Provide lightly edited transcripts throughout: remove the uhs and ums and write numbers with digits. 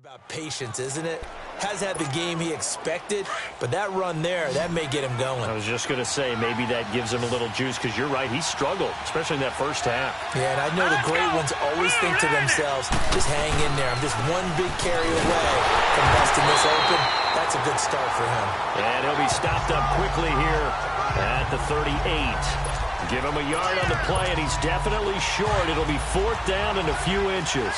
About patience, isn't it? Has had the game he expected, but that run there, that may get him going. I was just going to say, maybe that gives him a little juice, because you're right, he struggled, especially in that first half. Yeah, and I know the great ones always think to themselves, just hang in there. I'm just one big carry away from busting this open. That's a good start for him. And he'll be stopped up quickly here at the 38. Give him a yard on the play, and he's definitely short. It'll be 4th down and a few inches.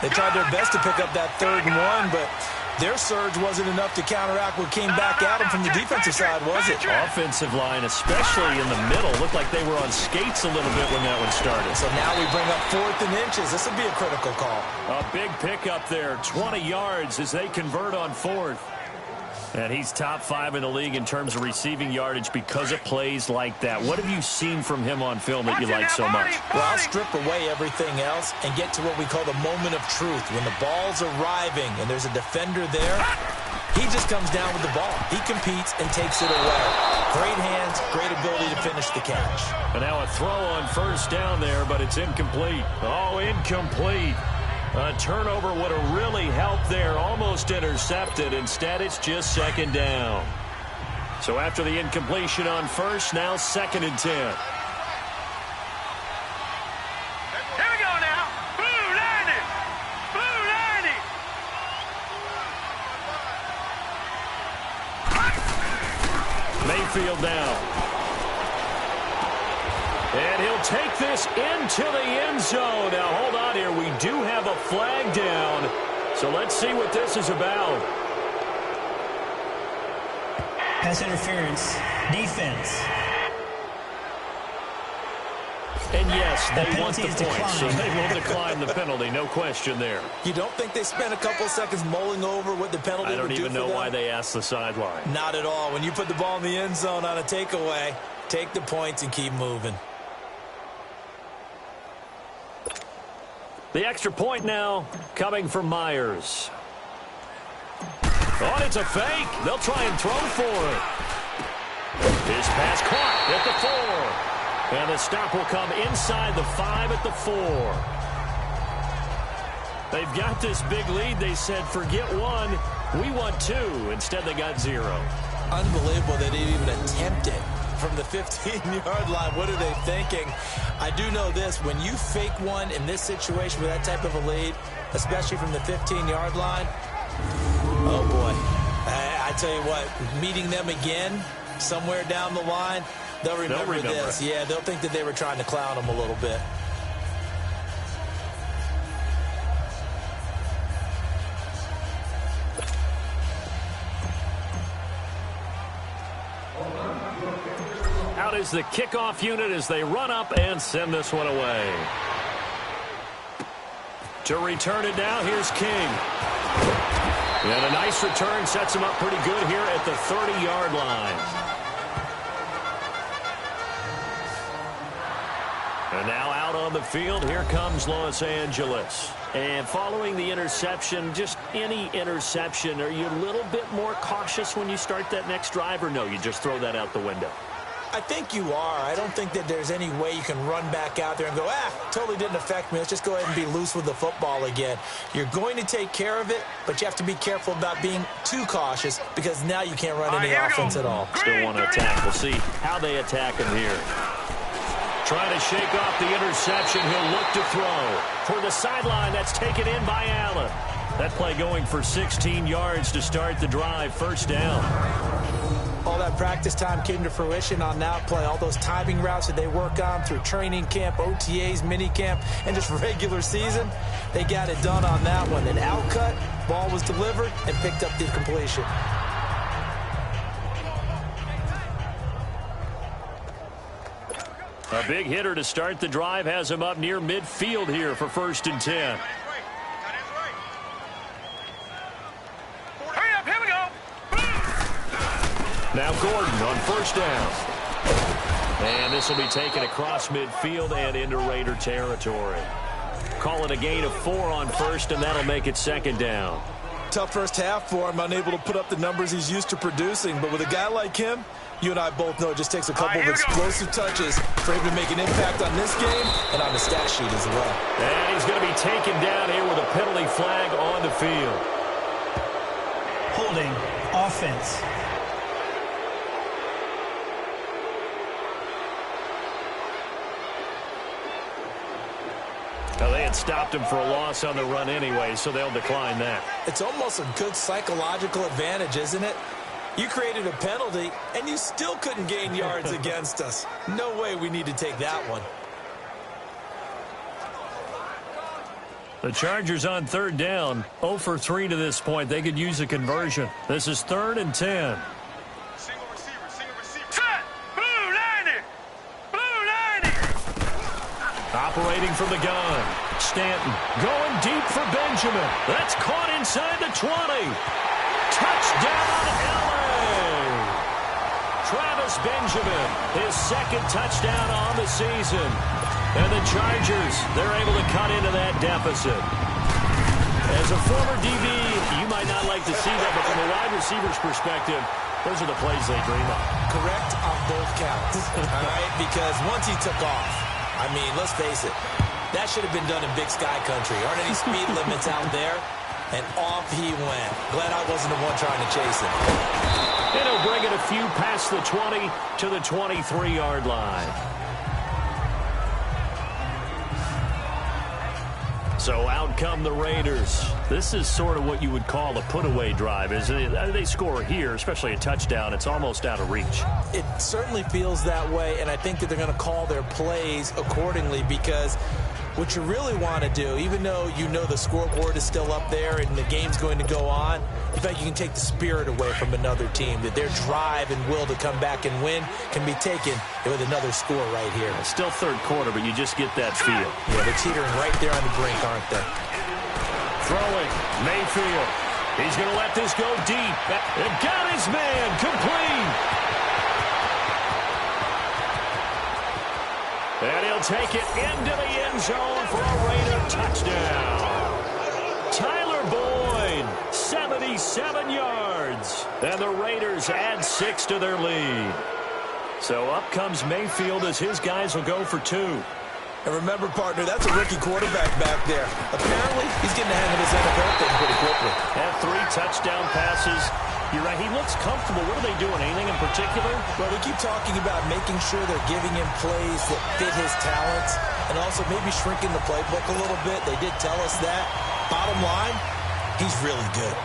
They tried their best to pick up that 3rd and 1, but their surge wasn't enough to counteract what came back at them from the defensive side, was it? Offensive line, especially in the middle, looked like they were on skates a little bit when that one started. So now we bring up 4th and inches. This will be a critical call. A big pickup there, 20 yards as they convert on 4th. And he's top 5 in the league in terms of receiving yardage because of plays like that. What have you seen from him on film that you like so much? Well, I'll strip away everything else and get to what we call the moment of truth. When the ball's arriving and there's a defender there, he just comes down with the ball. He competes and takes it away. Great hands, great ability to finish the catch. And now a throw on 1st down there, but it's incomplete. Oh, incomplete. A turnover would have really helped there, almost intercepted. Instead, it's just 2nd down. So after the incompletion on 1st, now 2nd and 10. Here we go now. Blue 90. Blue 90. Mayfield now. And he'll take this into the end zone. Now, hold on here. We do have a flag down. So let's see what this is about. Pass interference. Defense. And yes, they want the point, so they will decline the penalty. No question there. You don't think they spent a couple seconds mulling over what the penalty would do for them? I don't even know why they asked the sideline. Not at all. When you put the ball in the end zone on a takeaway, take the points and keep moving. The extra point now coming from Myers. Oh, it's a fake. They'll try and throw for it. His pass caught at the 4. And the stop will come inside the 5 at the 4. They've got this big lead. They said, forget 1. We want 2. Instead, they got 0. Unbelievable they didn't even attempt it from the 15-yard line. What are they thinking? I do know this. When you fake one in this situation with that type of a lead, especially from the 15-yard line, oh, boy. I tell you what, meeting them again somewhere down the line, they'll remember this. Yeah, they'll think that they were trying to clown them a little bit. Out is the kickoff unit as they run up and send this one away. To return it now, here's King. And a nice return sets him up pretty good here at the 30-yard line. And now out on the field, here comes Los Angeles. And following the interception, just any interception, are you a little bit more cautious when you start that next drive, or no, you just throw that out the window? I think you are. I don't think that there's any way you can run back out there and go, totally didn't affect me. Let's just go ahead and be loose with the football again. You're going to take care of it, but you have to be careful about being too cautious because now you can't run any offense at all. Still want to attack. We'll see how they attack him here. Trying to shake off the interception. He'll look to throw. For the sideline, that's taken in by Allen. That play going for 16 yards to start the drive. 1st down. All that practice time came to fruition on that play. All those timing routes that they work on through training camp, OTAs, minicamp, and just regular season, they got it done on that one. An outcut, ball was delivered, and picked up the completion. A big hitter to start the drive has him up near midfield here for 1st and 10. Now Gordon on 1st down. And this will be taken across midfield and into Raider territory. Call it a gain of 4 on 1st, and that'll make it 2nd down. tough first half for him, unable to put up the numbers he's used to producing. But with a guy like him, you and I both know it just takes a couple of explosive touches for him to make an impact on this game and on the stat sheet as well. And he's going to be taken down here with a penalty flag on the field. Holding. Offense. Now, they had stopped him for a loss on the run anyway, so they'll decline that. It's almost a good psychological advantage, isn't it? You created a penalty, and you still couldn't gain yards against us. No way we need to take that one. The Chargers on third down, 0 for 3 to this point. They could use a conversion. This is 3rd and 10. Single receiver. Cut! Blue 90! Blue 90! Operating from the gun. Stanton going deep for Benjamin. That's caught inside the 20. Touchdown, LA! Travis Benjamin, his second touchdown on the season. And the Chargers, they're able to cut into that deficit. As a former DB, you might not like to see that, but from a wide receiver's perspective, those are the plays they dream of. Correct on both counts, all right? Because once he took off, I mean, let's face it, that should have been done in Big Sky Country. Aren't any speed limits out there? And off he went. Glad I wasn't the one trying to chase him. And he'll bring it a few past the 20 to the 23-yard line. So out come the Raiders. This is sort of what you would call a put-away drive. Is they score here, especially a touchdown, it's almost out of reach. It certainly feels that way, and I think that they're going to call their plays accordingly because what you really want to do, even though you know the scoreboard is still up there and the game's going to go on, in fact, you can take the spirit away from another team, that their drive and will to come back and win can be taken with another score right here. It's still third quarter, but you just get that feel. Yeah, they're teetering right there on the brink, aren't they? Throwing, Mayfield. He's going to let this go deep. And got his man, complete. And he'll take it into the end zone for a Raider touchdown. Tyler Boyd, 77 yards. And the Raiders add 6 to their lead. So up comes Mayfield as his guys will go for 2. And remember, partner, that's a rookie quarterback back there. Apparently, he's getting the hang of his NFL thing pretty quickly. Had 3 touchdown passes. You're right, he looks comfortable. What are they doing? Anything in particular? Well, we keep talking about making sure they're giving him plays that fit his talents and also maybe shrinking the playbook a little bit. They did tell us that. Bottom line, he's really good.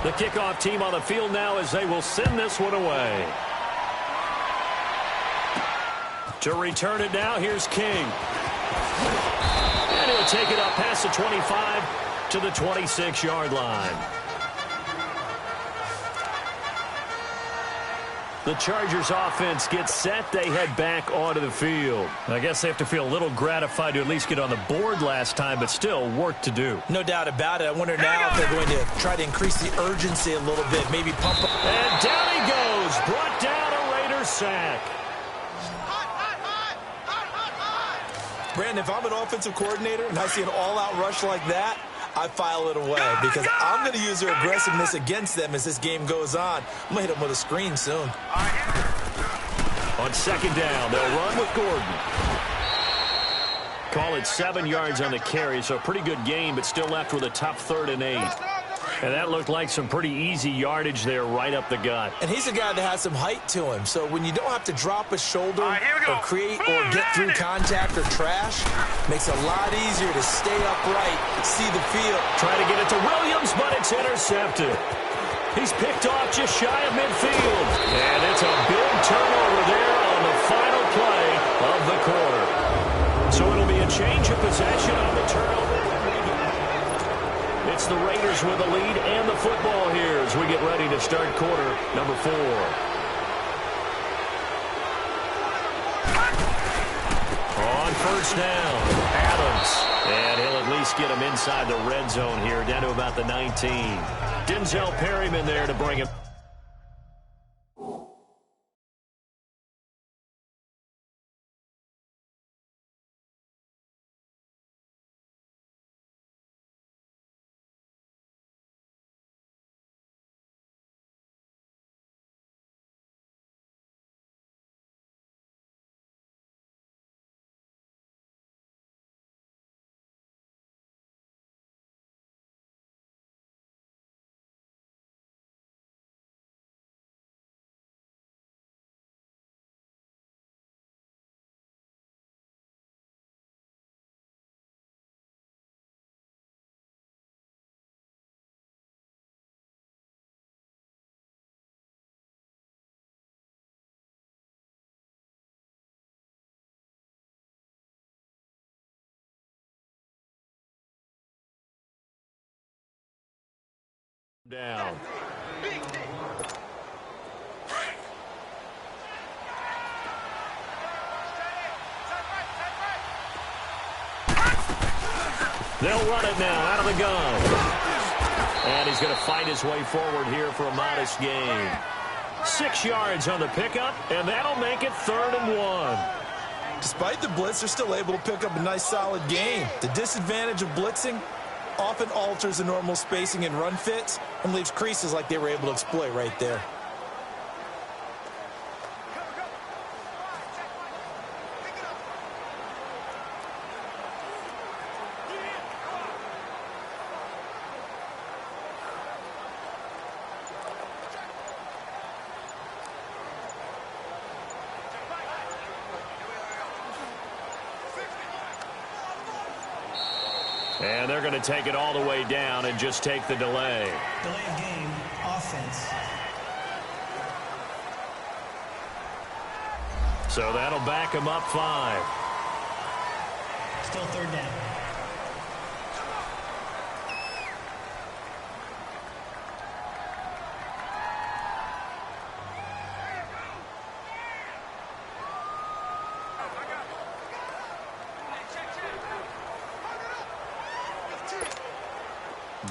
The kickoff team on the field now as they will send this one away. To return it now, here's King. And he'll take it up past the 25 to the 26-yard line. The Chargers offense gets set. They head back onto the field. I guess they have to feel a little gratified to at least get on the board last time, but still work to do. No doubt about it. I wonder now if they're going to try to increase the urgency a little bit, maybe pump up. And down he goes. Brought down a Raider sack. Brandon, if I'm an offensive coordinator and I see an all-out rush like that, I file it away because I'm going to use their aggressiveness against them as this game goes on. I'm going to hit them with a screen soon. On second down, they'll run with Gordon. Call it 7 yards on the carry, so a pretty good game, but still left with a tough 3rd and 8. And that looked like some pretty easy yardage there right up the gut. And he's a guy that has some height to him. So when you don't have to drop a shoulder or create or get through contact or trash, makes it a lot easier to stay upright, see the field. Trying to get it to Williams, but it's intercepted. He's picked off just shy of midfield. And it's a big turnover there on the final play of the quarter. So it'll be a change of possession on the turnover. It's the Raiders with the lead and the football here as we get ready to start quarter number 4. On first down, Adams. And he'll at least get him inside the red zone here, down to about the 19. Denzel Perryman there to bring him. Down. They'll run it now out of the gun. And he's going to fight his way forward here for a modest gain. 6 yards on the pickup, and that'll make it 3rd and 1. Despite the blitz, they're still able to pick up a nice, solid gain. The disadvantage of blitzing often alters the normal spacing and run fits and leaves creases like they were able to exploit right there. And they're going to take it all the way down and just take the delay. Delay of game, offense. So that'll back him up 5. Still 3rd down.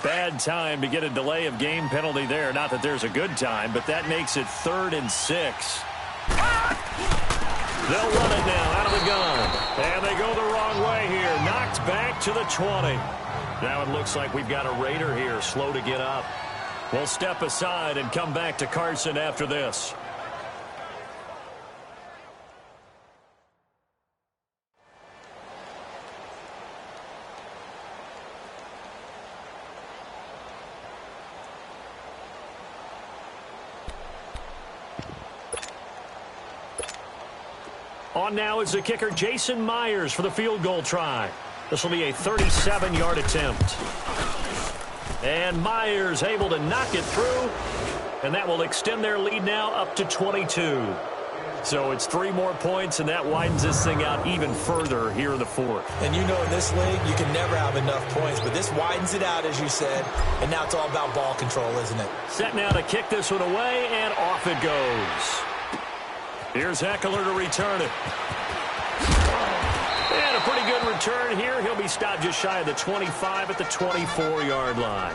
Bad time to get a delay of game penalty there. Not that there's a good time, but that makes it 3rd and 6. They'll run it now out of the gun. And they go the wrong way here. Knocked back to the 20. Now it looks like we've got a Raider here, slow to get up. We'll step aside and come back to Carson after this. On now is the kicker, Jason Myers, for the field goal try. This will be a 37-yard attempt. And Myers able to knock it through, and that will extend their lead now up to 22. So it's 3 more points, and that widens this thing out even further here in the 4th. And you know in this league, you can never have enough points, but this widens it out, as you said, and now it's all about ball control, isn't it? Set now to kick this one away, and off it goes. Here's Eckler to return it. And a pretty good return here. He'll be stopped just shy of the 25 at the 24-yard line.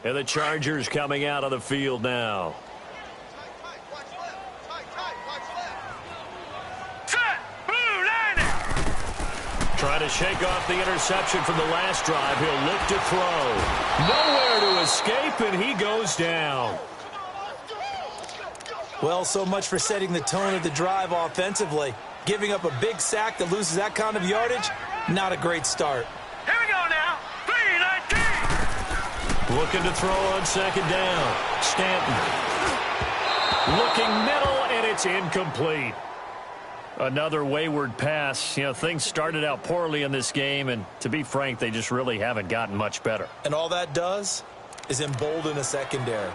And the Chargers coming out of the field now. Trying to shake off the interception from the last drive. He'll look to throw. Nowhere to escape, and he goes down. Well, so much for setting the tone of the drive offensively. Giving up a big sack that loses that kind of yardage, not a great start. Here we go now. 3-19. Looking to throw on 2nd down. Stanton. Looking middle, and it's incomplete. Another wayward pass. You know, things started out poorly in this game, and to be frank, they just really haven't gotten much better. And all that does is embolden a secondary.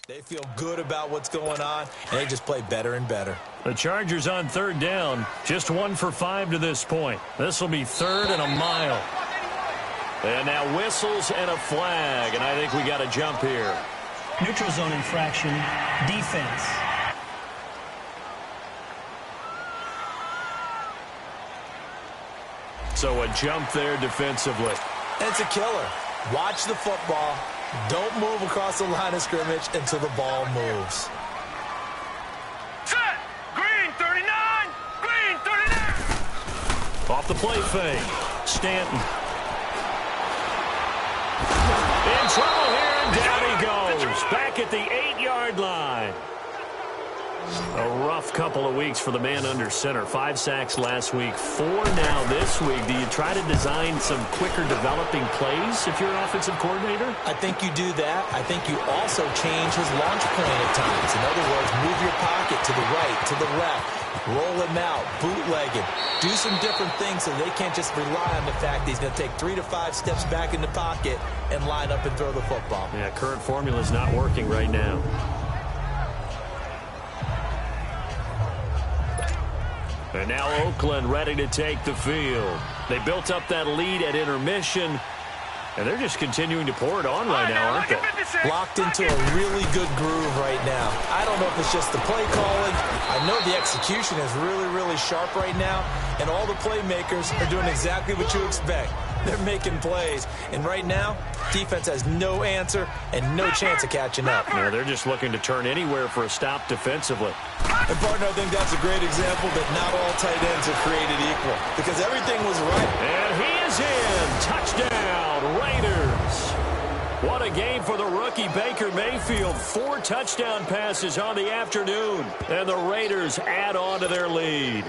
They feel good about what's going on, and they just play better and better. The Chargers on third down, just 1 for 5 to this point. This will be 3rd and a mile. And now whistles and a flag, and I think we got a jump here. Neutral zone infraction, defense. So a jump there defensively. It's a killer. Watch the football. Don't move across the line of scrimmage until the ball moves. Set. Green 39. Green 39. Off the play fake. Stanton. In trouble here, and down he goes. Back at the 8-yard line. A rough couple of weeks for the man under center. 5 sacks last week, 4 now this week. Do you try to design some quicker developing plays if you're an offensive coordinator? I think you do that. I think you also change his launch point at times. In other words, move your pocket to the right, to the left, roll him out, bootleg him. Do some different things so they can't just rely on the fact that he's going to take 3 to 5 steps back in the pocket and line up and throw the football. Yeah, current formula is not working right now. And now Oakland ready to take the field. They built up that lead at intermission, and they're just continuing to pour it on right now, aren't they? Locked into a really good groove right now. I don't know if it's just the play calling. I know the execution is really, really sharp right now, and all the playmakers are doing exactly what you expect. They're making plays, and right now, defense has no answer and no chance of catching up. Yeah, they're just looking to turn anywhere for a stop defensively. And, partner, I think that's a great example that not all tight ends are created equal because everything was right. And he is in. Touchdown, Raiders. What a game for the rookie Baker Mayfield. 4 touchdown passes on the afternoon, and the Raiders add on to their lead.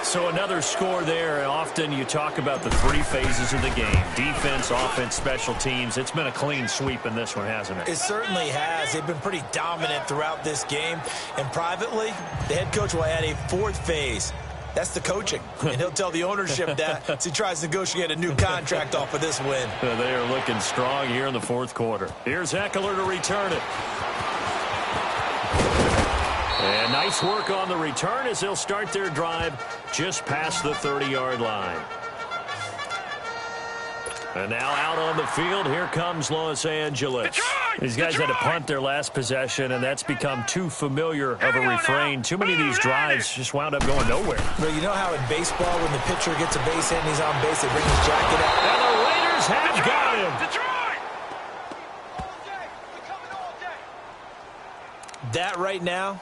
So another score there. Often you talk about the 3 phases of the game. Defense, offense, special teams. It's been a clean sweep in this one, hasn't it? It certainly has. They've been pretty dominant throughout this game. And privately, the head coach will add a 4th phase. That's the coaching. And he'll tell the ownership that as he tries to negotiate a new contract off of this win. They are looking strong here in the 4th quarter. Here's Eckler to return it. And nice work on the return as they'll start their drive just past the 30-yard line. And now out on the field, here comes Los Angeles. These guys had to punt their last possession, and that's become too familiar of a refrain. Too many of these drives just wound up going nowhere. Well, you know how in baseball, when the pitcher gets a base hit and he's on base, they bring his jacket out? And the Raiders have got him. That right now,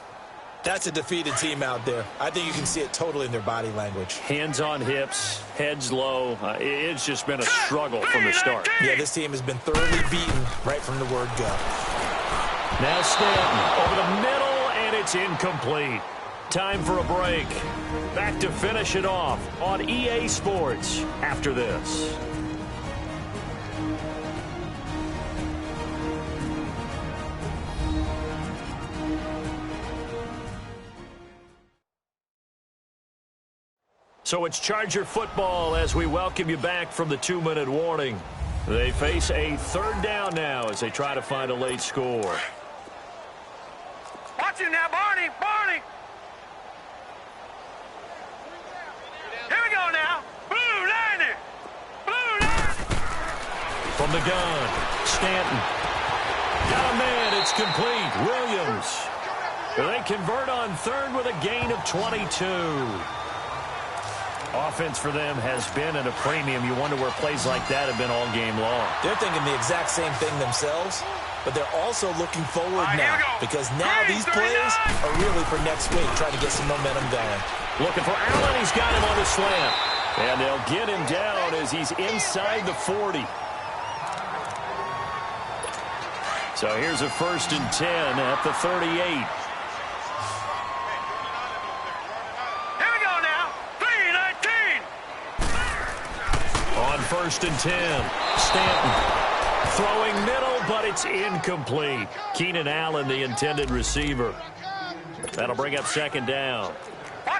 that's a defeated team out there. I think you can see it totally in their body language. Hands on hips, heads low. It's just been a struggle from the start. Yeah, this team has been thoroughly beaten right from the word go. Now Stanton over the middle, and it's incomplete. Time for a break. Back to finish it off on EA Sports after this. So it's Charger football as we welcome you back from the 2-minute warning. They face a 3rd down now as they try to find a late score. Watch it now, Barney. Barney. Here we go now. Blue line. Blue line. From the gun, Stanton. Got a man. It's complete. Williams. They convert on 3rd with a gain of 22. Offense for them has been at a premium. You wonder where plays like that have been all game long. They're thinking the exact same thing themselves, but they're also looking forward now because now these plays are really for next week, trying to get some momentum going. Looking for Allen. He's got him on the slant. And they'll get him down as he's inside the 40. So here's a 1st and 10 at the 38. On 1st and 10, Stanton throwing middle, but it's incomplete. Keenan Allen, the intended receiver. That'll bring up 2nd down.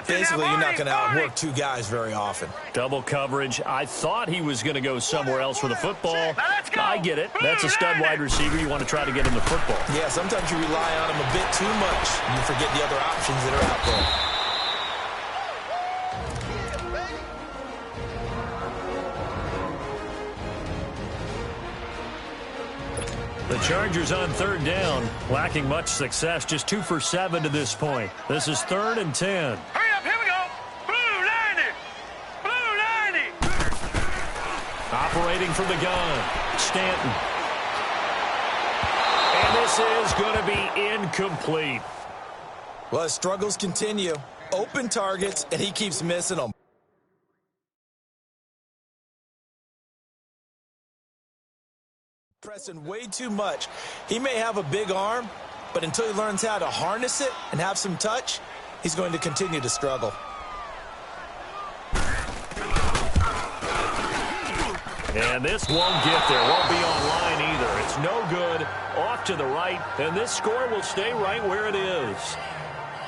Basically, you're not going to outwork two guys very often. Double coverage. I thought he was going to go somewhere else for the football. I get it. That's a stud wide receiver. You want to try to get him the football. Yeah, sometimes you rely on him a bit too much. And you forget the other options that are out there. The Chargers on third down, lacking much success, just 2 for 7 to this point. This is 3rd and 10. Hurry up, here we go. Blue 90. Blue 90. Operating from the gun, Stanton. And this is going to be incomplete. Well, his struggles continue. Open targets, and he keeps missing them. Pressing way too much. He may have a big arm, but until he learns how to harness it and have some touch, he's going to continue to struggle. And this won't get there. Won't be online either. It's no good. Off to the right, and this score will stay right where it is.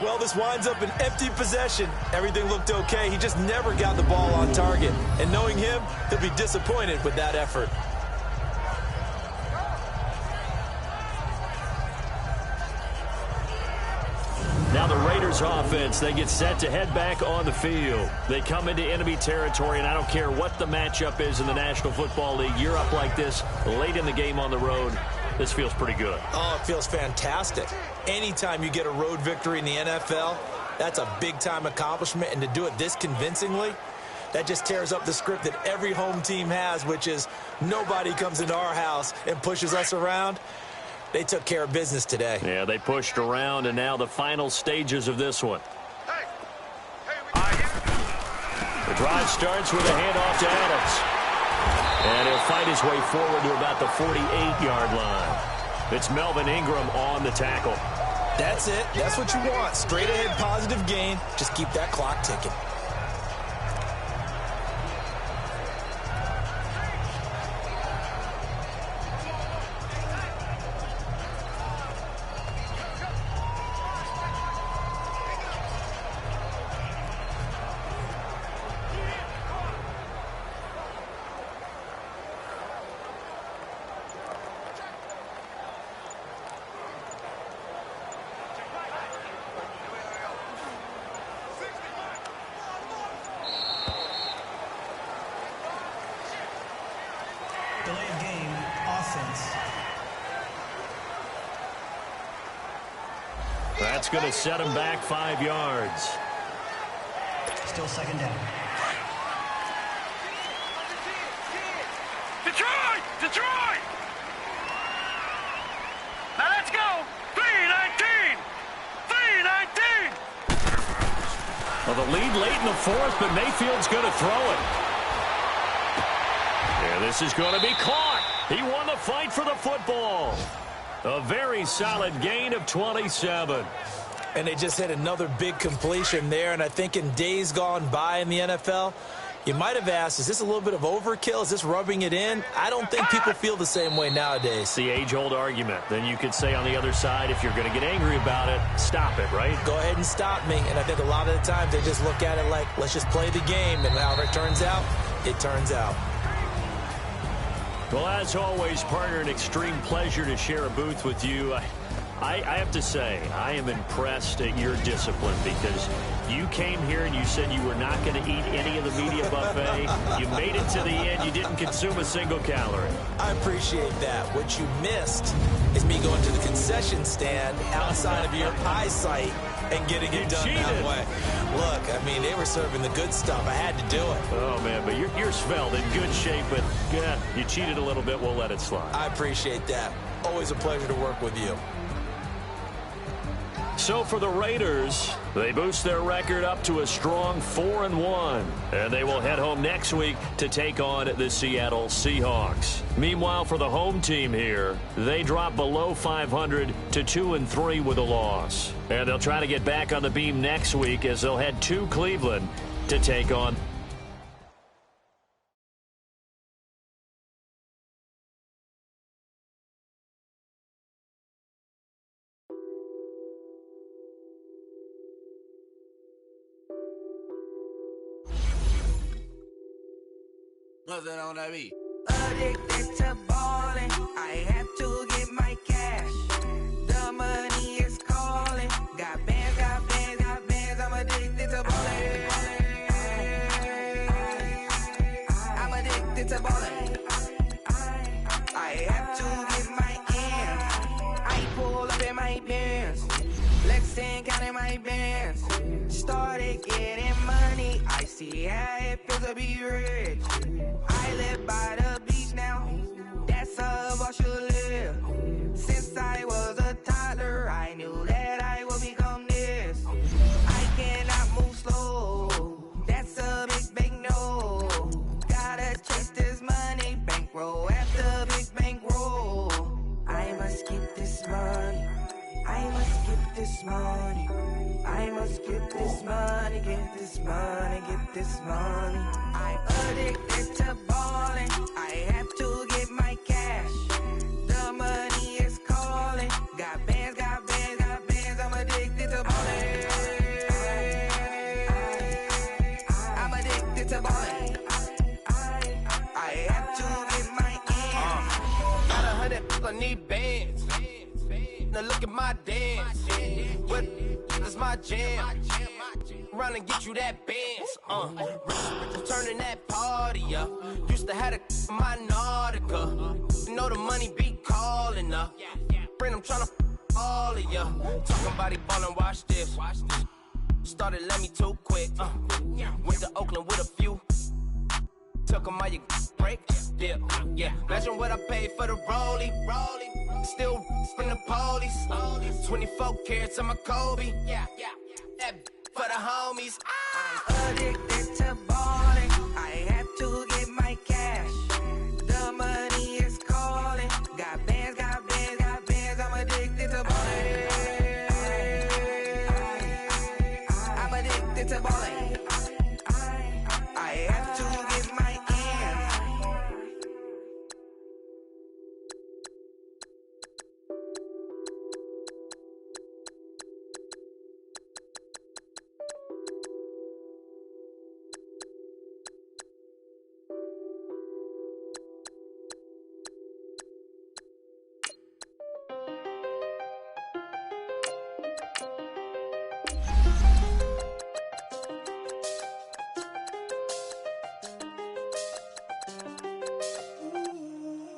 Well, this winds up an empty possession. Everything looked okay. He just never got the ball on target. And knowing him, he'll be disappointed with that effort. Now the Raiders offense, they get set to head back on the field. They come into enemy territory, and I don't care what the matchup is in the National Football League. You're up like this late in the game on the road. This feels pretty good. Oh, it feels fantastic. Anytime you get a road victory in the NFL, that's a big-time accomplishment, and to do it this convincingly, that just tears up the script that every home team has, which is nobody comes into our house and pushes us around. They took care of business today. Yeah, they pushed around, and now the final stages of this one. The drive starts with a handoff to Adams. And he'll fight his way forward to about the 48-yard line. It's Melvin Ingram on the tackle. That's it. That's what you want. Straight ahead positive gain. Just keep that clock ticking. Delay of game, offense. That's going to set him back 5 yards. Still second down. Detroit! Detroit! Now let's go! 3-19! 3-19! Well, the lead late in the fourth, but Mayfield's going to throw it. Yeah, this is going to be caught. He won the fight for the football. A very solid gain of 27. And they just hit another big completion there. And I think in days gone by in the NFL, you might have asked, is this a little bit of overkill? Is this rubbing it in? I don't think people feel the same way nowadays. It's the age-old argument. Then you could say on the other side, if you're going to get angry about it, stop it, right? Go ahead and stop me. And I think a lot of the times they just look at it like, let's just play the game. And however it turns out, it turns out. Well, as always, partner, an extreme pleasure to share a booth with you. I have to say, I am impressed at your discipline because you came here and you said you were not going to eat any of the media buffet. You made it to the end. You didn't consume a single calorie. I appreciate that. What you missed is me going to the concession stand outside of your eyesight and getting it done that way. Look, I mean, they were serving the good stuff. I had to do it. Oh, man, but you're svelte, in good shape, but yeah, you cheated a little bit. We'll let it slide. I appreciate that. Always a pleasure to work with you. So for the Raiders, they boost their record up to a strong 4-1. And they will head home next week to take on the Seattle Seahawks. Meanwhile, for the home team here, they drop below 500 to 2-3 with a loss. And they'll try to get back on the beam next week as they'll head to Cleveland to take on Nothing on that beat. Addicted to ballin', I have to get my cash. The money is calling. Got bands, got bands, got bands. I'm addicted to ballin'. I'm addicted to ballin'. I have to get my ends. I pull up in my pants. Lexington counting my bands. Started getting money. I see how it feels to be rich. I live by the beach now. That's how I should live. Since I was a toddler, I knew that I would become this. I cannot move slow. That's a big no. Gotta chase this money. Bankroll after big bankroll. I must get this money. I must get this money. I must get this money, get this money, get this money. I'm addicted to ballin'. I have to get my cash. The money is calling. Got bands, got bands, got bands. I'm addicted to ballin'. I'm addicted to ballin'. I have to get my ends. Got 100, I need bands. Now look at my dance. What is my jam? Run and get you that bands. Turning that party up. Used to have a my Nautica. You know the money be calling up. Friend, I'm tryna all of ya. Talking about he ballin', watch this. Started let me too quick. Went to Oakland with a few. Took 'em all you break. Dip. Yeah. Imagine what I paid for the rollie. Still from the police. 24 carats on my Kobe. Yeah. That for the homies. I'm addicted to ballin'. I have to get my cash. The money is calling. Got bands, got bands, got bands. I'm addicted to ballin'. I'm addicted to ballin'. I have to get my ends.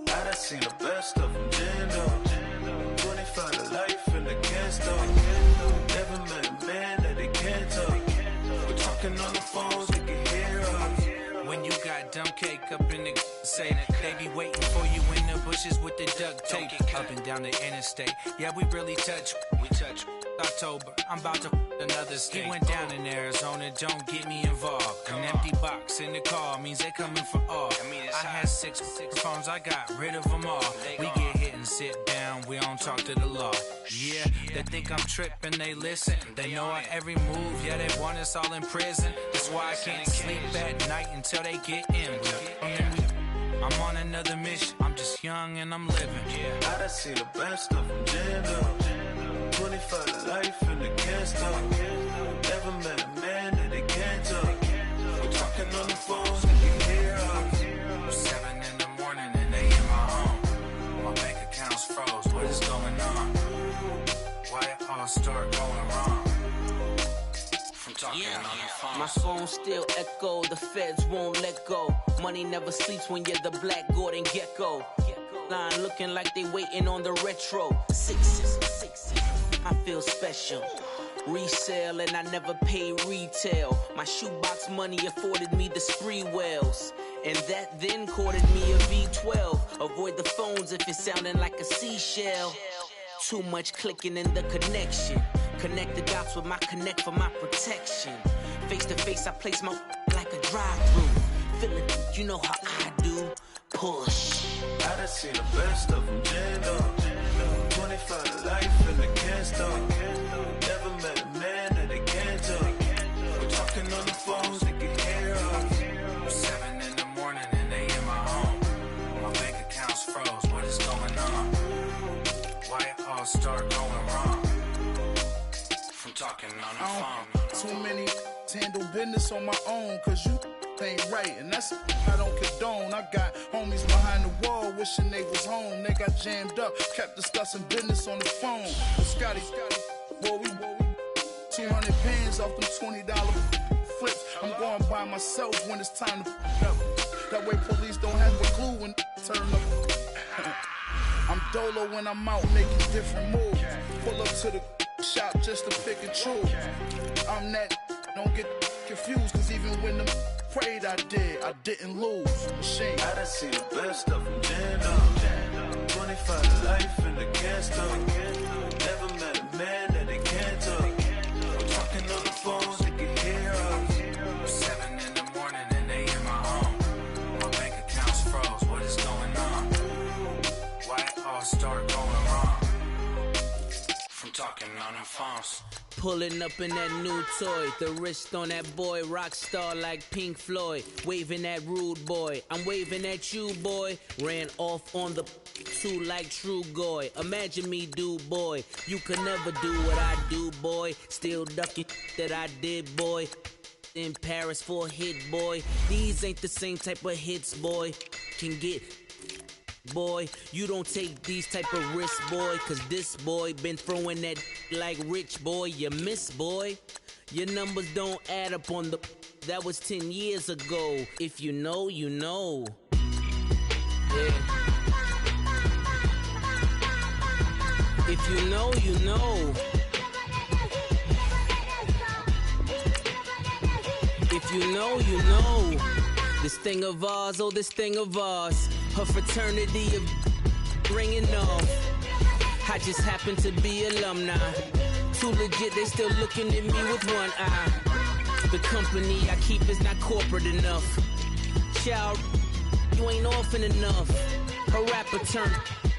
I done seen the best of them, Jando. 25 to life in the can't Never met a man that they can't talk. We're talking on the phones, they can hear us. When you got dumb cake up in the say that they be waiting for you in the bushes with the duct tape up and down the interstate. Yeah, we really touch. We touch. October, I'm about to another state. He went down in Arizona, don't get me involved. An empty box in the car means they coming for all. I had six phones, I got rid of them all. We get hit and sit down, we don't talk to the law. Yeah, they think I'm tripping, they listen. They know our every move, yeah, they want us all in prison. That's why I can't sleep at night until they get in. I'm on another mission, I'm just young and I'm living. I done seen the best of them, Jando. 25 to life in the can't stop. Never met a man that they can't talk. We're talking on the phones, they can hear us. 7 in the morning and they in my home. My bank account's froze, what is going on? Why it all start going wrong? From talking on the phone. My phone still echo, the feds won't let go. Money never sleeps when you're the black Gordon Gecko. Line looking like they waiting on the retro. Sixes. I feel special. Resale and I never pay retail. My shoebox money afforded me the spree wells. And that then courted me a V12. Avoid the phones if it's sounding like a seashell. Too much clicking in the connection. Connect the dots with my connect for my protection. Face to face, I place my like a drive-through. Feel it, you know how I do. Push. I done seen the best of them, Jando. 25 to life in the can't stop. Never met a man that they can't talk. We're talking on the phones, they can hear us. 7 in the morning and they in my home. My bank account's froze, what is going on? Why it all start going wrong? From talking on the phone. Too many handle business on my own, cause you ain't right, and that's I don't condone. I got homies behind the wall wishing they was home. They got jammed up, kept discussing business on the phone. But Scotty, boy, we 200 pins off them $20 flips. I'm going by myself when it's time to up. That way police don't have a clue when turn up. I'm dolo when I'm out making different moves. Pull up to the shop just to pick and choose. I'm that, don't get confused, cause even when the prayed I didn't lose. Machine. I done seen the best of them jammed up. 25 to life in the gas tank. Never met a man that they can't talk. I'm talking on the phones, they can hear us. 7 in the morning and they in my home. My bank account's froze, what is going on? Why it all start going wrong? From talking on the phones. Pulling up in that new toy, the wrist on that boy, rock star like Pink Floyd, waving at rude boy, I'm waving at you boy, ran off on the two like true goy, imagine me do boy, you could never do what I do boy, still ducking that I did boy, in Paris for a hit boy, these ain't the same type of hits boy, can get boy, you don't take these type of risks, boy, cause this boy been throwing that like rich boy, you miss, boy. Your numbers don't add up on the, that was 10 years ago. If you know, you know. Yeah. If you know, you know. If you know, you know. This thing of ours, oh, this thing of ours. Her fraternity of ringing off. I just happen to be alumni. Too legit, they still looking at me with one eye. The company I keep is not corporate enough. Child, you ain't orphan enough. Her rapper turn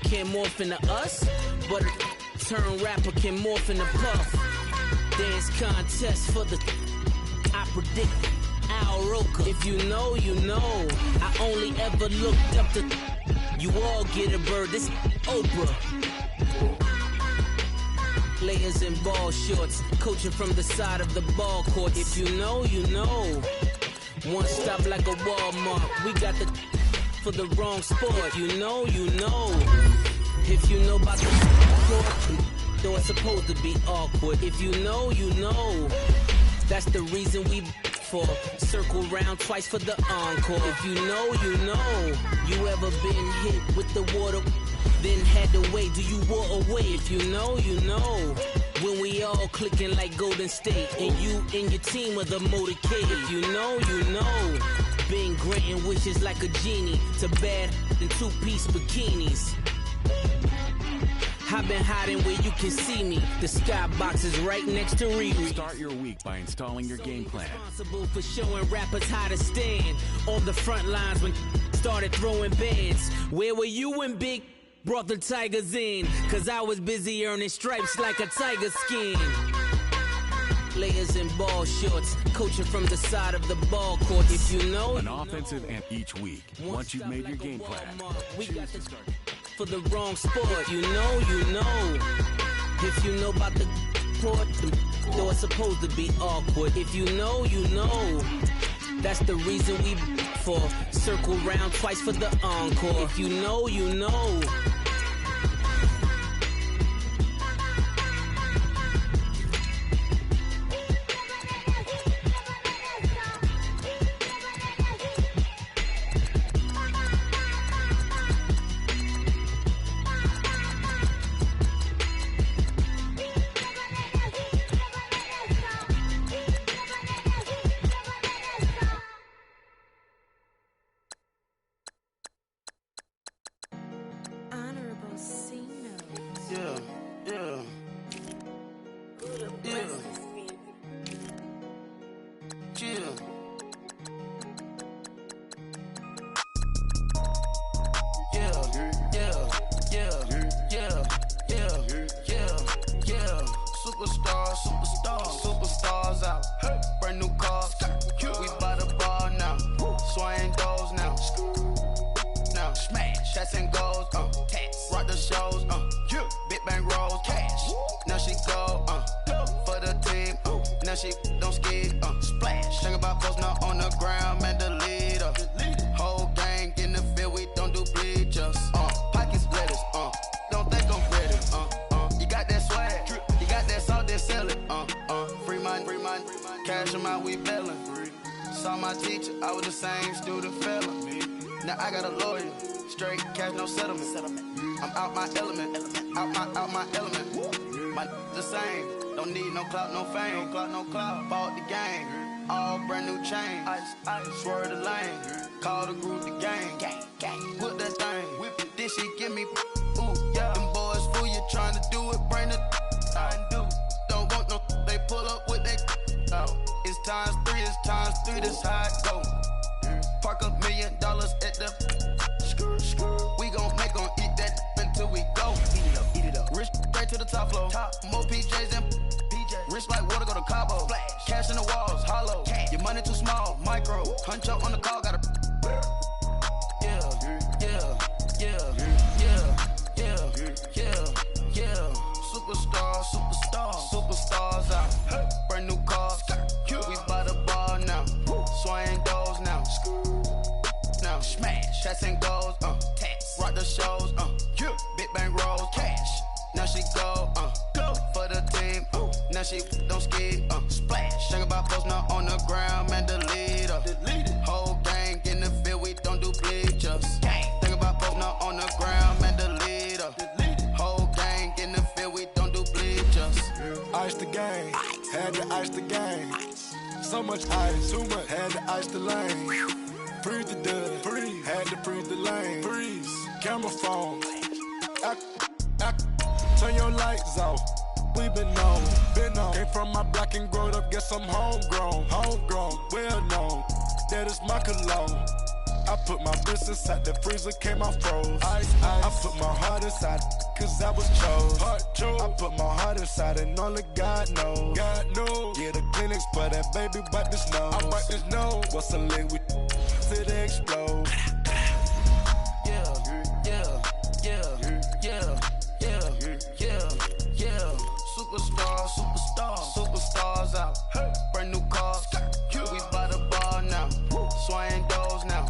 can't morph into us, but a turn rapper can morph into Puff. Dance contest for the I predict Al Roker. If you know, you know. I only ever looked up to you all get a bird. This Oprah. Layers in ball shorts, coaching from the side of the ball court. If you know, you know. One stop like a Walmart. We got the for the wrong sport. You know, you know. If you know about the court, though it's supposed to be awkward. If you know, you know. That's the reason we for circle round twice for the encore. If you know, you know. You ever been hit with the water, then had to wait? Do you walk away? If you know, you know. When we all clicking like Golden State, and you and your team are the motorcade. If you know, you know. Been granting wishes like a genie to bad in two-piece bikinis. I've been hiding where you can see me. The skybox is right next to Riri. Start your week by installing your game plan. Responsible for showing rappers how to stand on the front lines when started throwing bands. Where were you when Big brought the Tigers in? Cause I was busy earning stripes like a tiger skin. Layers in ball shorts, coaching from the side of the ball court. If you know, an offensive and each week. Once you've made your game plan, we got the for the wrong sport. You know, you know. If you know about the court, though it's supposed to be awkward. If you know, you know. That's the reason we for circle round twice for the encore. If you know, you know. Superstars out, brand new cars. We by the bar now, swaying doors now. Now smash, shots and goals, rock the shows, big bang rolls, cash. Now she go, for the team, now she don't skid, splash. Think about posting up on the ground, man. them out, we bailin'. Saw my teacher, I was the same student fella. Now I got a lawyer, straight cash, no settlement. I'm out my element, out my element. My the same, don't need no clout, no fame. No clout, bought the game, all brand new chain. Ice, swerve the lane, call the group the gang. Put that thing, whip it, this shit give me, ooh, yeah. Them boys fool you trying to do it, bring the don't want no, they pull up with they out. It's times 3, this how it go. Park $1 million at the we gon' make 'em eat that until we go. Eat it up. Rich straight to the top floor. More PJs and rich like water, go to Cabo. Flash. Cash in the walls, hollow. Cash. Your money too small, micro. Hunch up on the call, gotta. Superstars out. Brand new cars. We by the bar now. Swaying doors now. Now smash. Chats and goals. Rock the shows. Big bang rolls. Cash. Now she go. For the team. Now she don't ski. Splash. Think about posting up on the ground, man. Delete her. Whole gang in the field. We don't do bleachers. Think about posting up on the ground, man. Delete her. Whole gang in the field. We don't do bleachers. Ice the game. Had to ice the game. So much ice, too much. Had to ice the lane. Freeze the dud, freeze. Had to freeze the lane. Freeze. Camera phone. Turn your lights off. We been on. Came from my block and growed up. Guess I'm homegrown, well known. That is my cologne. I put my wrist inside the freezer, came out froze. Ice. I put my heart inside, cause I was chose. I put my heart inside and only God knows. Yeah, the clinics for that baby bite this nose. I bite this nose. What's a liquid till they explode? Superstars out. Brand new cars. We by the bar now. Swaying doors now.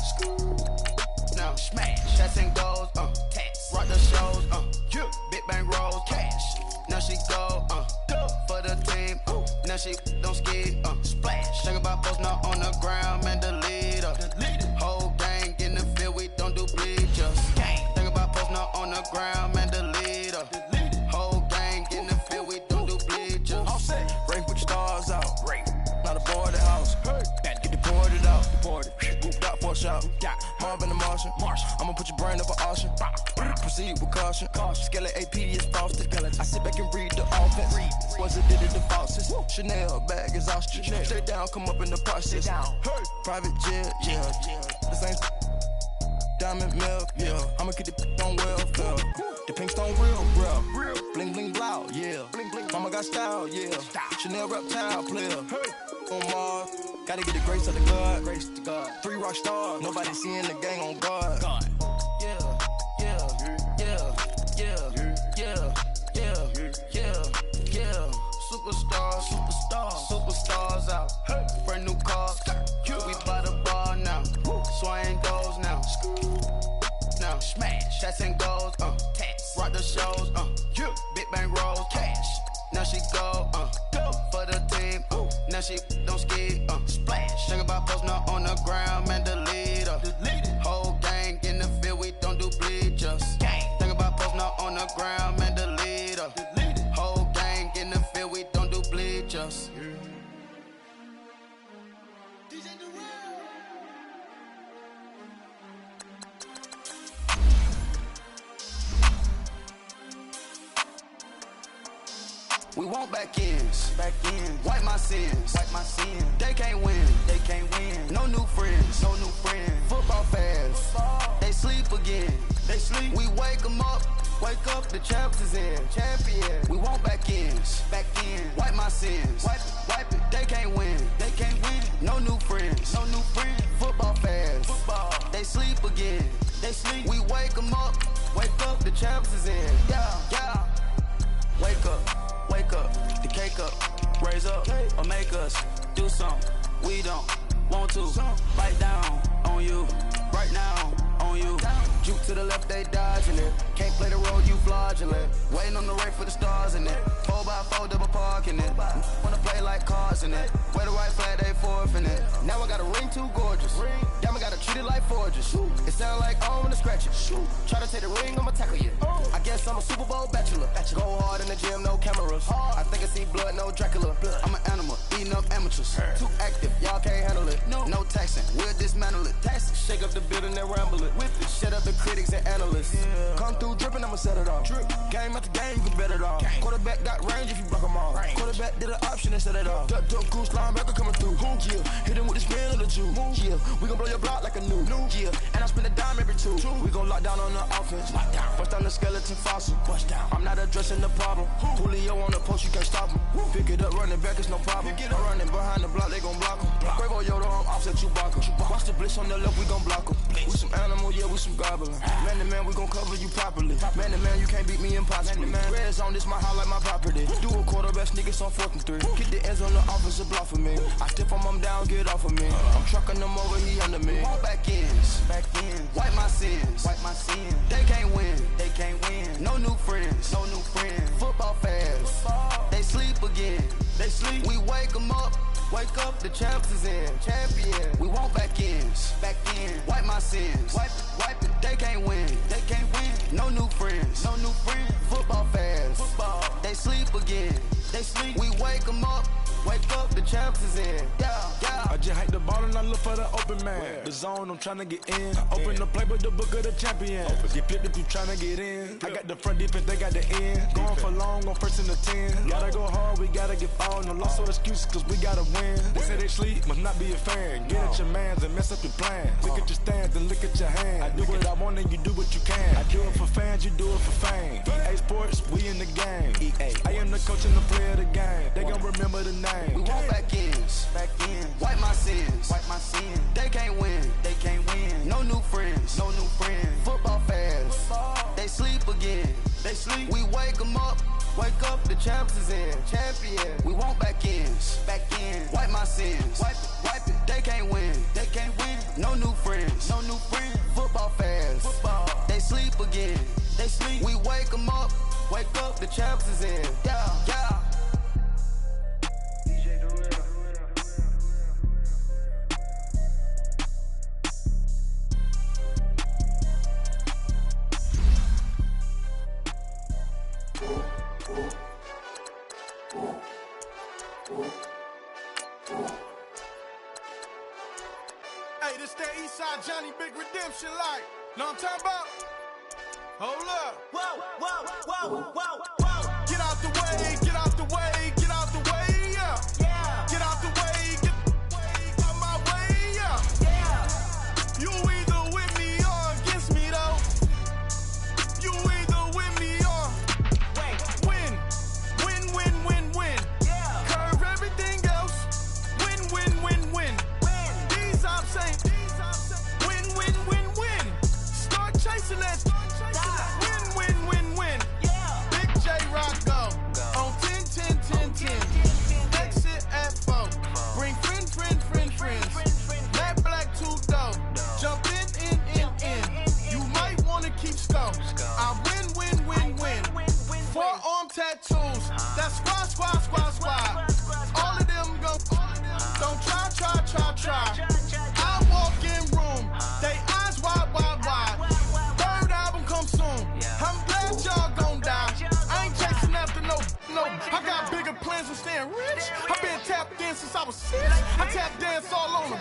Now smash. Chats and goals. Rock the shows. Big bang rolls. Cash. Now she go. For the team. Now she don't ski. Splash. Think about posting up on the ground, man. Delete her. Whole gang in the field. We don't do bleachers. Think about posting up on the ground, man. Delete her. Whole gang in the field. We don't do bleachers. All set. Rain, put your stars out. Rain. Not a board the house. Get deported out. Booped out for a shot. Marvin the Martian. I'ma put your brain up an auction. Proceed with caution. Skeleton AP is frosted. I sit back and read the offense. Was it did it the faucets? Chanel bag is ostrich. Stay down, come up in the process. Private jet, yeah. The same diamond milk, yeah. I'ma keep the on welfare. The pink stone real. Bling bling loud, yeah. Mama got style, yeah. Chanel reptile player. On Mars, gotta get the grace of the God. 3 rock stars, nobody seeing the gang on guard. Superstars out. Brand new cars. We by the bar now. Swaying doors now. Now smash. Chats and goals. Rock the shows. Big bang rolls. Cash. Now she go. For the team. Now she don't ski. Splash. Think about posting up on the ground, man. Delete her. Whole gang in the field. We don't do bleachers. Think about posting up on the ground, man. Delete her. Whole gang in the field. We don't do bleachers. We want back ends. Wipe my sins. They can't win. No new friends. Football fans. They sleep again. We wake them up. Wake up, the champs is in. Champion. We want back ends. Wipe my sins. Wipe it. They can't win. No new friends. Football fans. They sleep again. We wake them up. Wake up, the champs is in. Yeah. Wake up, the cake up, raise up, or make us do something we don't want to. Bite down on you, right now, on you. Juke to the left, they dodging it. Can't play the road, you fraudulent. Waiting on the race for the stars in it. 4x4 double parking it. Wanna play like cars in it. Wear the white flag, they forfeit it. Now I got a ring too gorgeous. Damn, I gotta treat it like forges. It sound like I wanna scratch it. Try to take the ring, I'ma tackle you. I guess I'm a Super Bowl bachelor. Go hard in the gym, no cameras. I think I see blood, no Dracula. I'm an animal, eating up amateurs. Too active, y'all can't handle it. No taxing, we'll dismantle it. Shake up the building and ramble it. Shut up the critics and analysts. Come through dripping, I'ma set it off. Game after game, you can bet it off. Quarterback got range if you block them off. Quarterback did an option and set it off. Duck, goose, linebacker coming through. Yeah, hit him with the spin of the Jew. Yeah, we gon' blow your block like a new. Yeah, and I spend a dime every two. We gon' lock down on the offense. Bust down the skeleton fossil. I'm not addressing the problem. Julio on the post, you can't stop him. Pick it up, running back, it's no problem. I'm running behind the block, they gon' block him. Quavo Yoda, I'm offset Chewbacca. Watch the blitz on the left, we gon' block him. We some animal, yeah, we some goblin. Man to man, we gon' cover you properly. Man to man, you can't beat me impossible. Red zone, this my house like my property. Do a quarterback sneakers on 4th and 3. Get the ends on the offensive block for me. I step on them down, get off of me. I'm trucking them over, he under me. Back ends, wipe my sins. They can't win, No new friends, Football fast, they sleep again. We wake them up. Wake up, the champs is in. Champion. We want back ends. Wipe my sins. Wipe it. They can't win. No new friends. Football fast. They sleep again. We wake them up. Wake up, the champs is in. Yeah. I just hate the ball and I look for the open man. The zone, I'm tryna get in. Open the playbook, the book of the champion. Get flipped if you tryna get in. I got the front defense, they got the end. Going for long, on 1st and the 10. Gotta go hard, we gotta get all. No loss or excuses, cause we gotta win. They say they sleep, must not be a fan. Get at your mans and mess up your plan. Look at your stands and look at your hands. I do what I want and you do what you can. I do it for fans, you do it for fame. EA Sports, we in the game. I am the coach and the player of the game. They gon' remember the name. We want back ends. Wipe my sins. They can't win. No new friends. Football fast. They sleep again. We wake them up. Wake up, the champs is in. Champion. We want back ends. Wipe my sins. Wipe it. They can't win. No new friends. Football fast. They sleep again. We wake them up. Wake up, the champs is in. Yeah. Hey, this that Eastside Johnny Big Redemption like. Know what I'm talking about? Hold up. Whoa. Get out the way, yeah. Get out the way, get out my way, yeah. You either with me or against me, though. You either with me or win. Yeah. Curve everything else. Win. These I'm saying. Win. Start chasing that. Win. Yeah. Big J Rock go. On 10. Exit at 4. Bring friends. Matt Black 2 dough. Jump in. You might wanna keep score. I win. Forearm tattoos. That's squad. All of them go. Don't try. I walk in room. They eyes wide. Third album come soon. I'm glad y'all gon' die. I ain't chasing after no. I got bigger plans than staying rich. I been tapped in since I was 6. I tap dance all on them.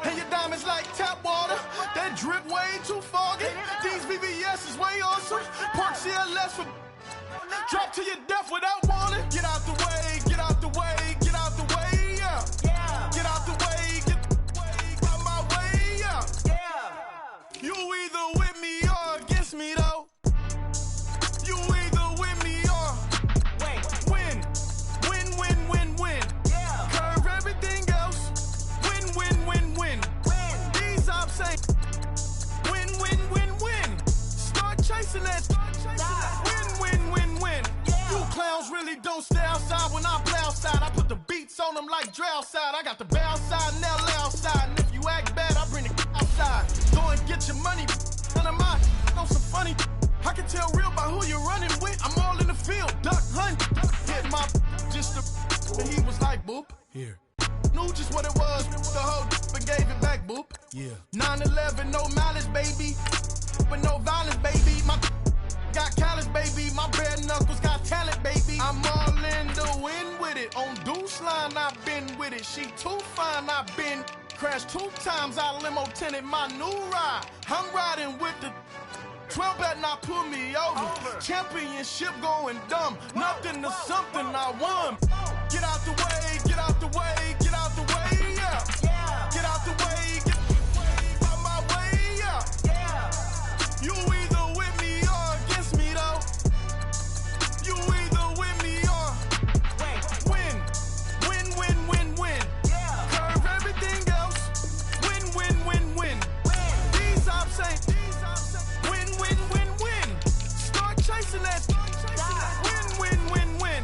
And your diamonds like tap water. That drip way too foggy. These VVS is way awesome. Park CLS for drop to your death without warning. Get out the way, yeah. Get out the way, out my way, yeah. You either with me or against me, though. You either with me or win. Yeah. Curve everything else. Win. These I'm saying. Win. Start chasing that. Win. Yeah. You clowns really don't stay outside when I play outside. I put the beats on them like Dre outside. I got the bow side and LA outside. And if you act bad, I bring the outside. Go and get get your money. None of mine, know some funny. I can tell real by who you're running with. I'm all in the field, duck hunt. Hit my just a, and he was like, boop. Here. Knew just what it was, the whole and gave it back, boop. Yeah. 9/11, no malice, baby. But no violence, baby. My got callous, baby. My bare knuckles got talent, baby. I'm all in the wind with it. On Deuce line, I've been with it. She too fine, I've been crashed 2 times. I limo tinted my new ride. I'm riding with the 12 better not pull me over. Championship going dumb. Nothing to something I won. Get out the way, get out the way, get out the way, yeah. Get out the way, get out my way, yeah. You either with me or against me, though. You either with me or win. Win, win, win, win. Curve everything else. Win, win, win, win. These ops ain't. Win, win, win, win. Start chasing that. Win, win, win, win.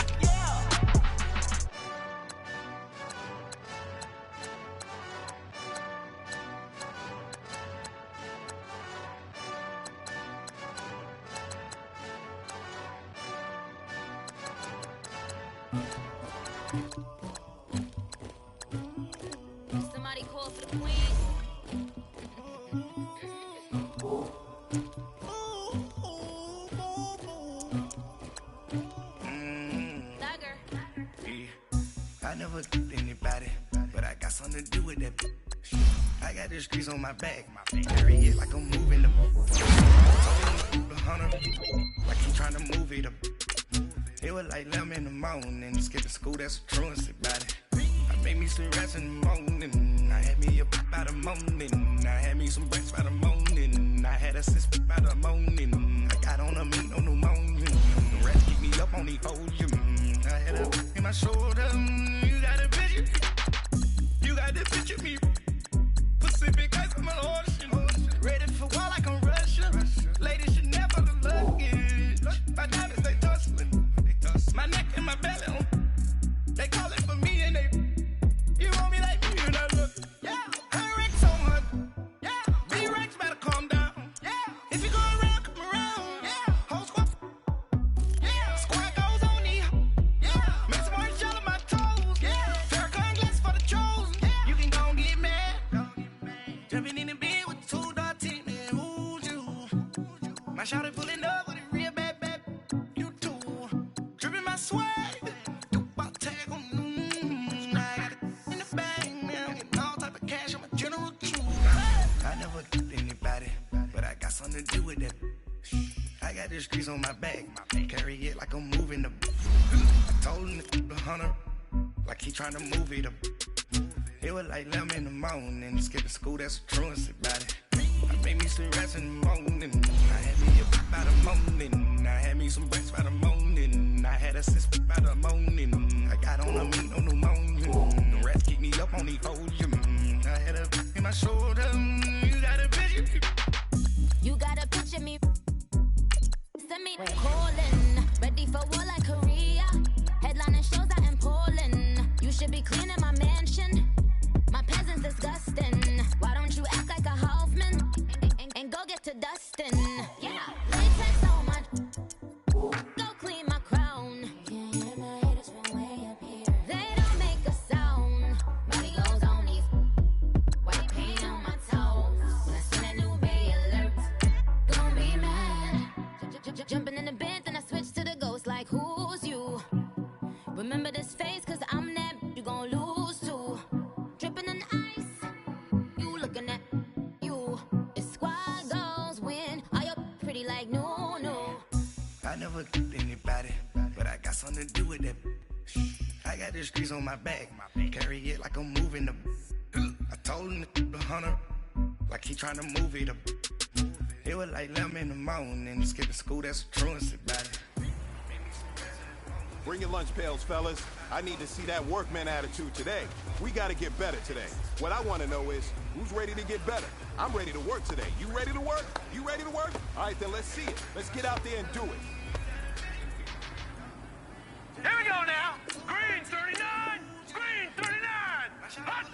Somebody call for the queen. I never did anybody, but I got something to do with that. I got the streets on my back, carry it like I'm moving the hunter, like he trying to move it up. It was like 11 in the morning, skipping school, that's a truancy body. I made me some rest in the morning, I had me up by the morning, I had me some breaks by the morning, I had a sis by the morning, I got on a meat on the morning, the rest keep me up on the podium, I had a in my shoulder, you got a picture, you got the picture me, Pacific ice on my ocean, ready for war like I'm Russian, ladies should never the luggage, my diamonds they tussling, my neck and my belly on, they call it for me and they, you want me like me and I look, yeah, her Rex on her, yeah, B-Rex better calm down, yeah, if you go around, come around, yeah, whole squad, yeah, squad goes on the, yeah, make some orange gel on my toes, yeah, Farrakhan glass for the trolls, yeah, you can go and get mad, jumping in the bed with 2 dark teeth, man, who's you, my shawty pulling up with a real bad, you too, dripping my swag, do my tag on, I got it in the bag, man, I'm getting all type of cash on my general queue. I never did anybody, but I got something to do with that. I got the streets on my back, carry it like I'm moving the. I told him the hunter, like he trying to move it up. It was like 11 in the morning, skipping school, that's a truancy body. I made me some rest in the morning, I had me up by the morning, I had me some breaks by the morning, I had a sis by the morning, I got on a meat on the morning, the rest keep me up on the podium, I had a in my shoulder, you got a picture, You got a picture me. Send me calling. Ready for war like Korea. Headlining shows out in Poland. You should be cleaning my mansion. My peasants disgusting. Why don't you act like a Hoffman and go get to dustin'? Yeah, latex on my. Go clean my crown. They don't make a sound. Money goes on these. White paint on my toes. When I see that new Bay alert, gon' be mad. Jumping in the bed, then I switch to the ghost like who's you? Remember this face, cause I'm that you gon' lose too. Dripping in ice, you looking at you. It's squad goals win. Are you pretty like no? I never did anybody, but I got something to do with that. I got the streets on my back, carry it like I'm moving the. I told him the hunter, like he trying to move it up. It was like 11 in the morning, skipping school, that's a truancy body. Bring your lunch pails, fellas. I need to see that workman attitude today. We gotta get better today. What I wanna know is, who's ready to get better? I'm ready to work today. You ready to work? You ready to work? All right, then let's see it. Let's get out there and do it. Here we go now. Green 39. Green 39. Hot.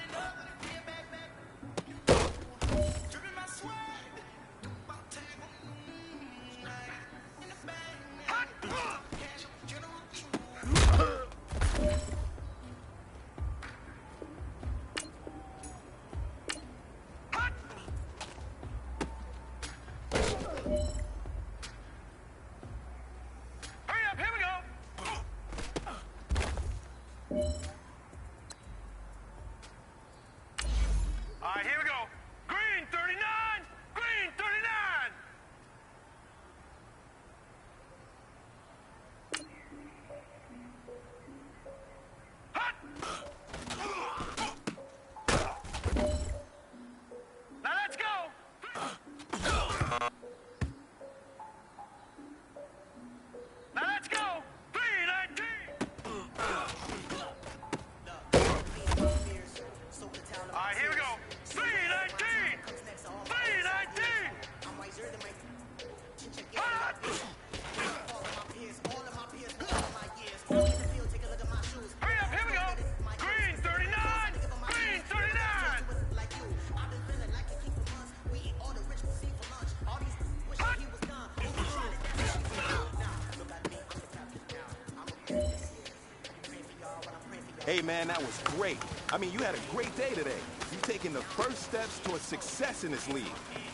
Hey, man, that was great. I mean, you had a great day today. You've taken the first steps towards success in this league.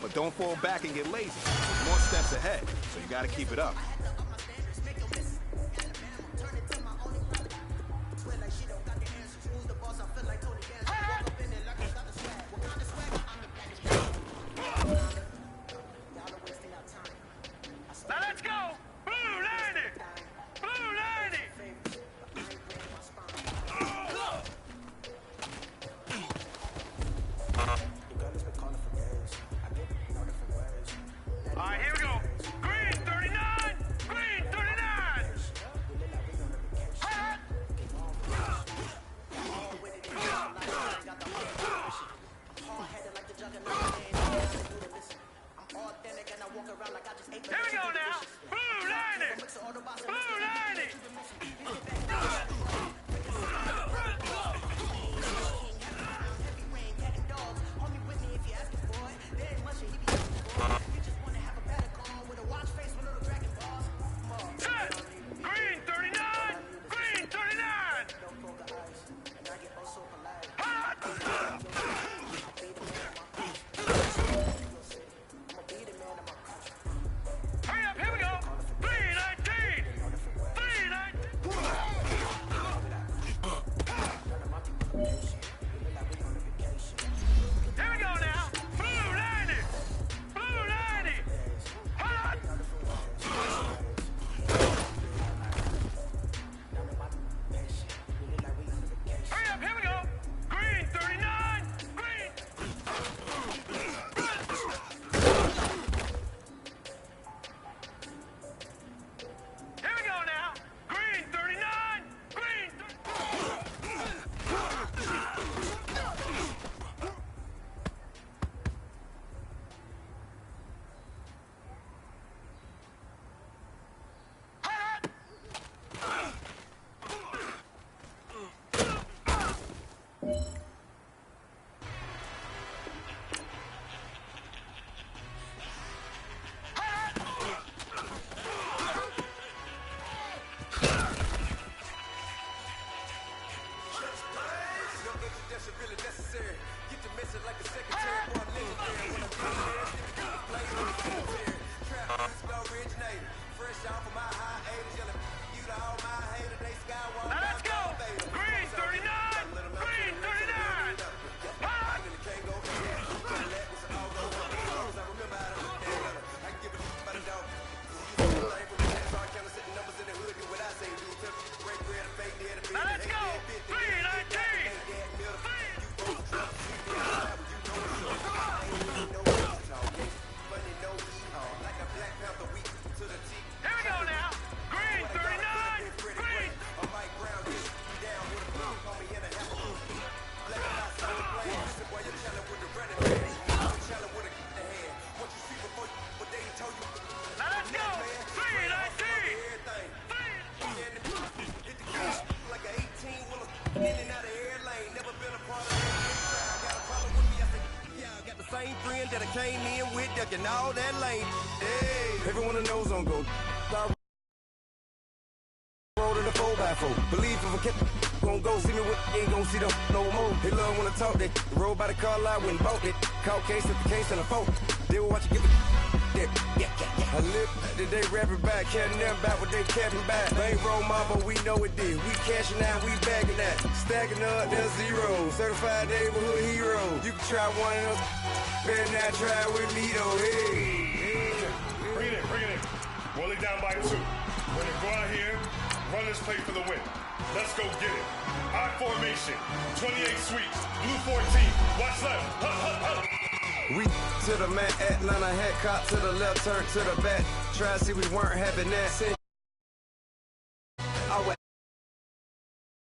But don't fall back and get lazy. There's more steps ahead, so you got to keep it up. Now let's go! Blue 90! Blue 90! All right, here we go. Green 39! Green 39! Hot! Here we go now. Blue 90! Blue 90! Set! Green 39! Green 39! Hot! Hurry up, here we go! 319! 319! Here we go now! Blue 90! Blue 90! Hot! Hurry up, here we go! Green 39! Green! Here we go now! Green 39! Green! Now let's go! Green 39! Green 39! Hot! Now let's go! 319! Here we go now! Green 39! Green! Now let's go! 319! Same friend that I came in with, ducking all that lane. Hey, Everyone that knows on go. Roll in the 4x4. Believe if a kid gon' go see me with ain't gon' see them no more. They love when I talk that. Roll by the car lot when bought it. Caught case at the case and a phone. They will watch you give it. I live today rapping back, caring them back what they capping back. Bankroll mama, we know it did. We cashing out, we bagging that. Stacking up, there's zero. Certified neighborhood hero. You can try one of those. Better not try with me though. Hey. Bring it in. Roll it down by 2. We're gonna go out here, run this play for the win. Let's go get it. I formation, 28 sweeps, blue 14. Watch left. Hup. We to the man, Atlanta head cop to the left, turn to the back. Try to see we weren't having that.